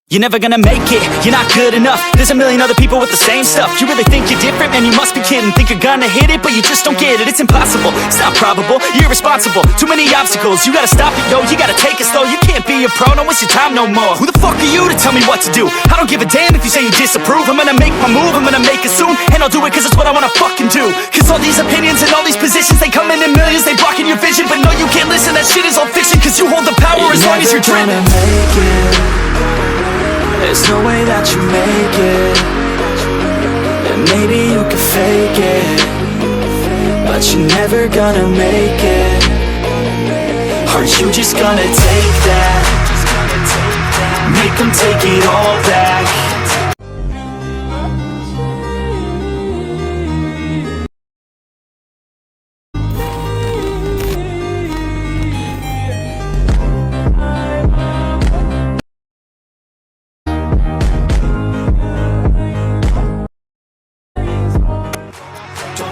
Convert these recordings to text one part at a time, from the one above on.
You're never gonna make it, you're not good enough. There's a million other people with the same stuff. You really think you're different? Man, you must be kidding. Think you're gonna hit it, but you just don't get it. It's impossible, it's not probable, you're irresponsible. Too many obstacles, you gotta stop it, yo. You gotta take it slow, you can't be a pro. Don't waste your time no more. Who the fuck are you to tell me what to do? I don't give a damn if you say you disapprove. I'm gonna make my move, I'm gonna make it soon. And I'll do it cause it's what I wanna fucking do. Cause all these opinions and all these positions, they come in millions, they blocking your vision. But no, you can't listen, that shit is all fiction. Cause you hold the power as long as you're dreaming. There's no way that you make it. And maybe you can fake it, but you're never gonna make it. Aren't you just gonna take that? Make them take it all back.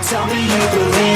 Tell me you believe